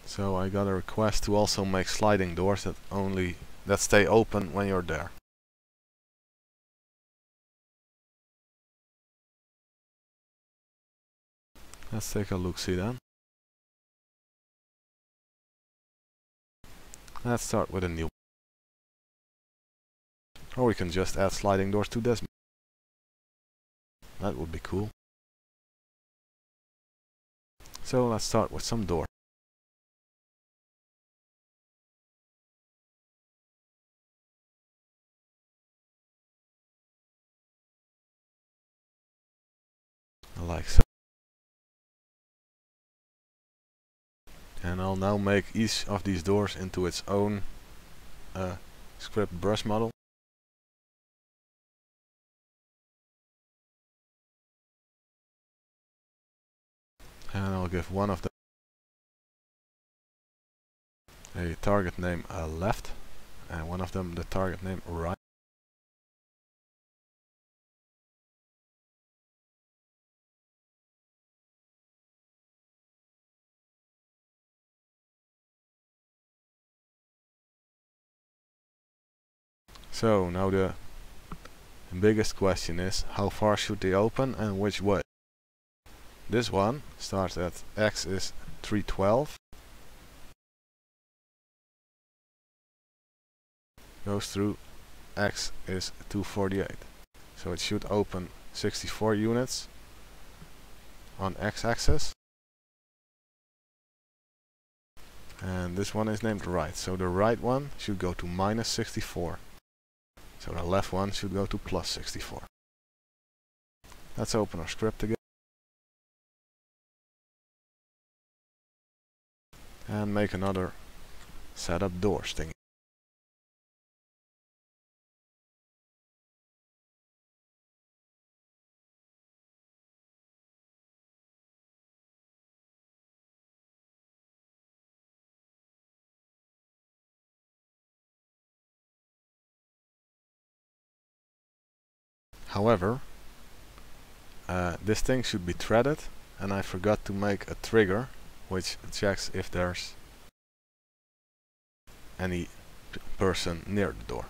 So I got a request to also make sliding doors that stay open when you're there. Let's take a look-see then. Let's start with a new. Or we can just add sliding doors to this. That would be cool. So let's start with some doors. Like so. And I'll now make each of these doors into its own script brush model. And I'll give one of them a target name left, and one of them the target name right. So now the biggest question is, how far should they open and which way? This one starts at x is 312, goes through x is 248. So it should open 64 units on x-axis. And this one is named right, so the right one should go to minus 64. So the left one should go to plus 64. Let's open our script again. And make another setup doors thing. However, this thing should be threaded, and I forgot to make a trigger which checks if there's any person near the door.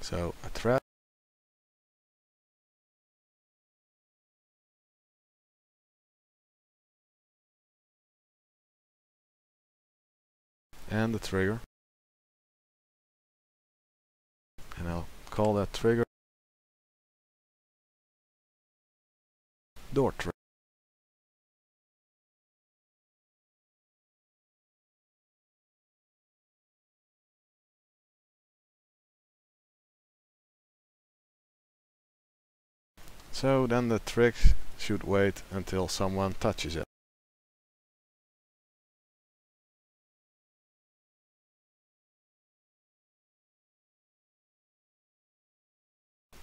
So a thread, and the trigger, and I'll call that trigger door trigger. So then the trick should wait until someone touches it.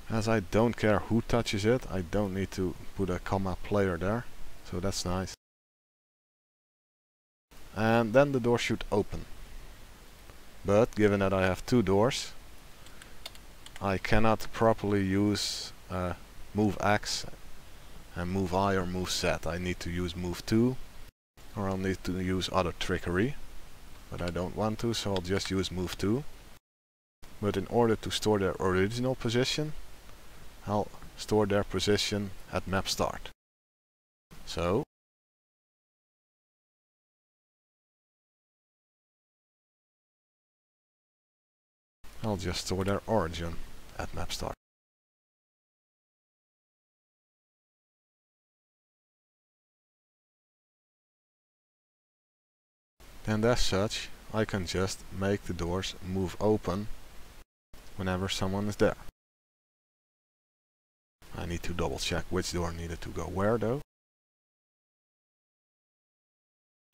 As I don't care who touches it, I don't need to put a comma player there, so that's nice. And then the door should open. But given that I have two doors, I cannot properly use move X and move I or move Z. I need to use move 2, or I'll need to use other trickery, but I don't want to, so I'll just use move 2. But in order to store their original position, I'll store their position at map start. So I'll just store their origin at map start. And as such, I can just make the doors move open whenever someone is there. I need to double check which door needed to go where though.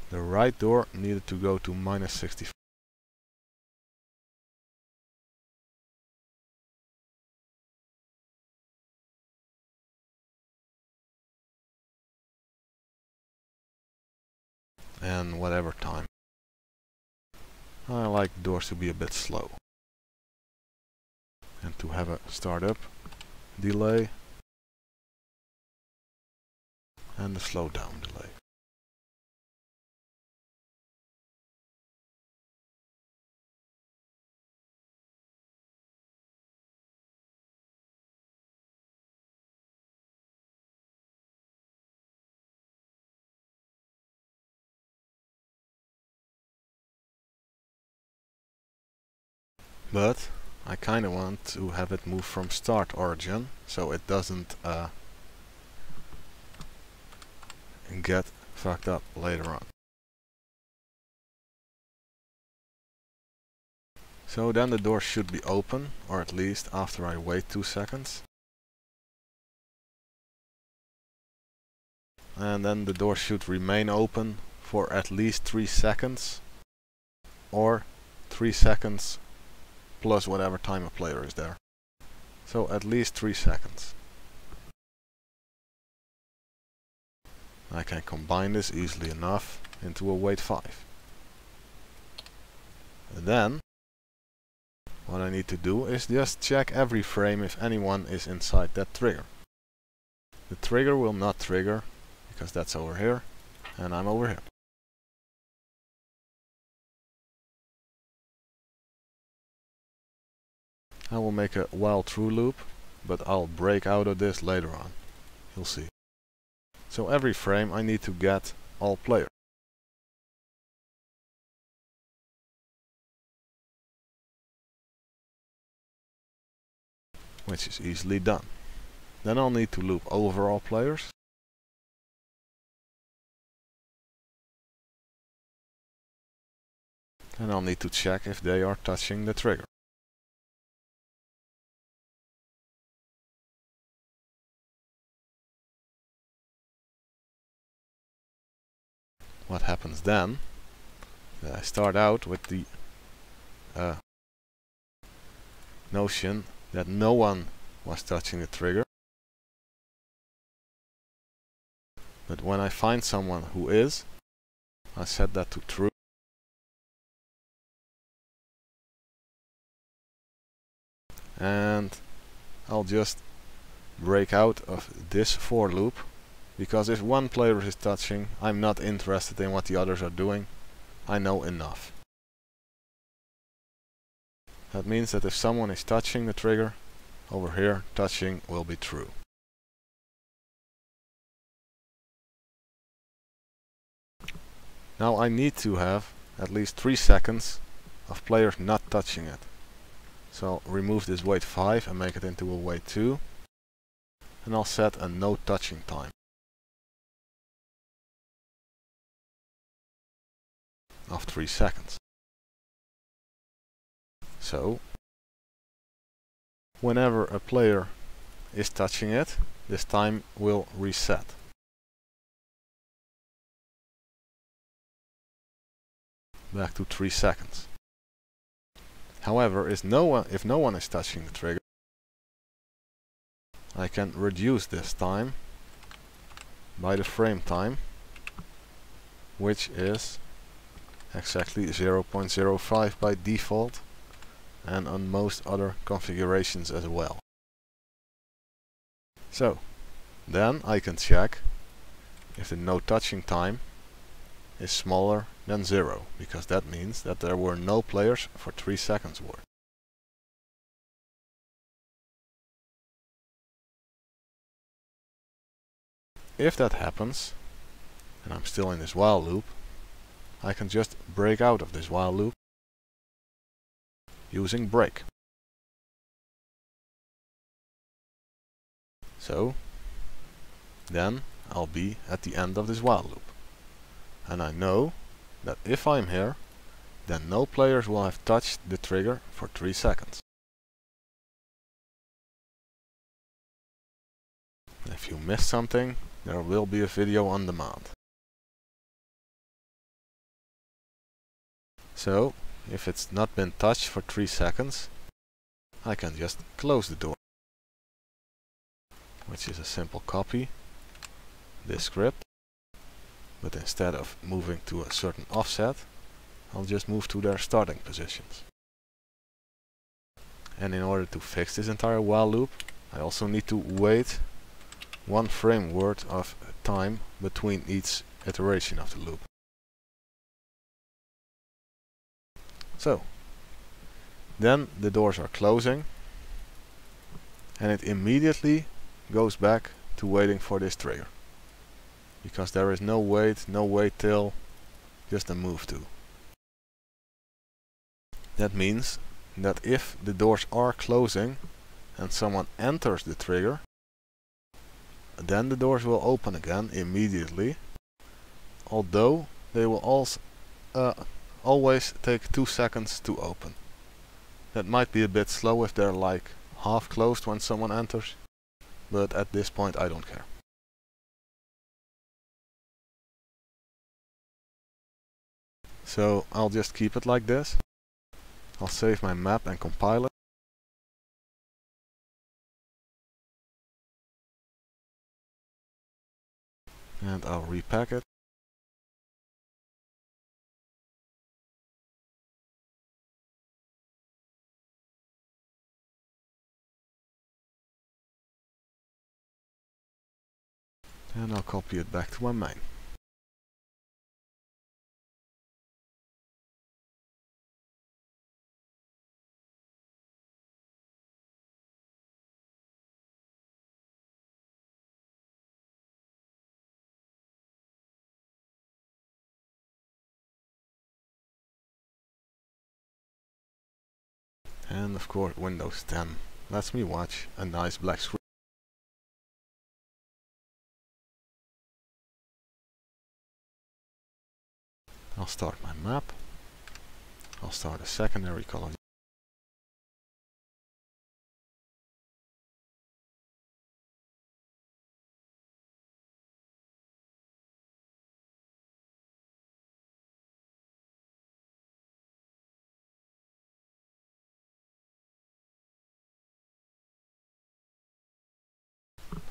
The right door needed to go to minus 64. And whatever time. I like doors to be a bit slow. And to have a startup delay and a slowdown delay. But I kinda want to have it move from start origin, so it doesn't get fucked up later on. So then the door should be open, or at least after I wait 2 seconds. And then the door should remain open for at least 3 seconds, or 3 seconds plus whatever time a player is there. So at least 3 seconds. I can combine this easily enough into a wait 5. And then what I need to do is just check every frame if anyone is inside that trigger. The trigger will not trigger because that's over here and I'm over here. I will make a while true loop, but I'll break out of this later on. You'll see. So every frame I need to get all players. Which is easily done. Then I'll need to loop over all players. And I'll need to check if they are touching the trigger. What happens then? I start out with the notion that no one was touching the trigger. But when I find someone who is, I set that to true. And I'll just break out of this for loop, because if one player is touching, I'm not interested in what the others are doing. I know enough. That means that if someone is touching the trigger, over here touching will be true. Now I need to have at least 3 seconds of players not touching it. So I'll remove this wait 5 and make it into a wait 2. And I'll set a no touching time of 3 seconds. So whenever a player is touching it, this time will reset. Back to 3 seconds. However, if no one is touching the trigger, I can reduce this time by the frame time, which is exactly 0.05 by default and on most other configurations as well. So then I can check if the no touching time is smaller than 0, because that means that there were no players for 3 seconds worth. If that happens, and I'm still in this while loop, I can just break out of this while loop using break. So then I'll be at the end of this while loop. And I know that if I'm here, then no players will have touched the trigger for 3 seconds. If you missed something, there will be a video on demand. So, if it's not been touched for 3 seconds, I can just close the door. Which is a simple copy, this script. But instead of moving to a certain offset, I'll just move to their starting positions. And in order to fix this entire while loop, I also need to wait 1 frame worth of time between each iteration of the loop. So, then the doors are closing, and it immediately goes back to waiting for this trigger. Because there is no wait till, just a move to. That means that if the doors are closing and someone enters the trigger, then the doors will open again immediately, although they will also always take 2 seconds to open. That might be a bit slow if they're like half closed when someone enters, but at this point I don't care. So I'll just keep it like this. I'll save my map and compile it. And I'll repack it. And I'll copy it back to my main. And of course Windows 10 lets me watch a nice black screen. I'll start my map. I'll start a secondary color.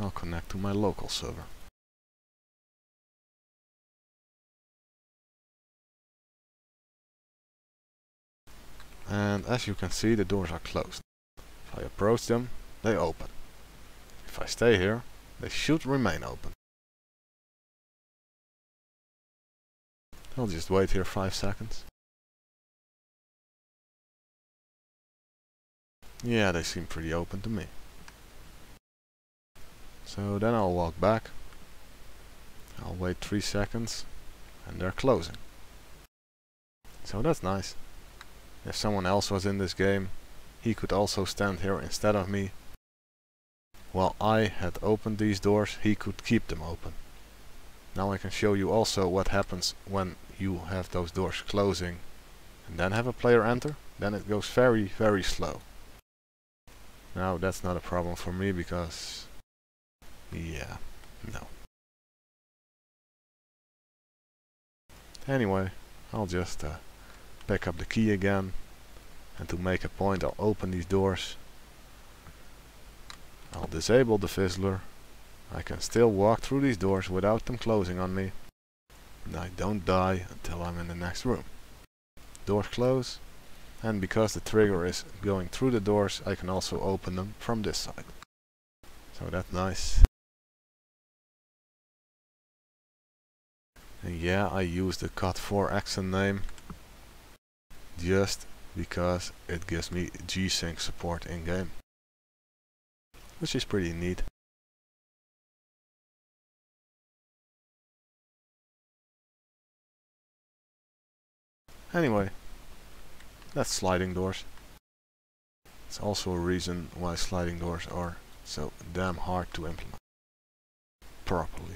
I'll connect to my local server. And as you can see, the doors are closed. If I approach them, they open. If I stay here, they should remain open. I'll just wait here 5 seconds. Yeah, they seem pretty open to me. So then I'll walk back. I'll wait 3 seconds and they're closing. So that's nice. If someone else was in this game, he could also stand here instead of me. While I had opened these doors, he could keep them open. Now I can show you also what happens when you have those doors closing and then have a player enter. Then it goes very, very slow. Now that's not a problem for me because, yeah, no. Anyway, I'll just pick up the key again, and to make a point I'll open these doors. I'll disable the Fizzler. I can still walk through these doors without them closing on me. And I don't die until I'm in the next room. Doors close, and because the trigger is going through the doors, I can also open them from this side. So that's nice. And yeah, I use the CoD4 accent name just because it gives me G-Sync support in game, which is pretty neat. Anyway, that's sliding doors. It's also a reason why sliding doors are so damn hard to implement properly.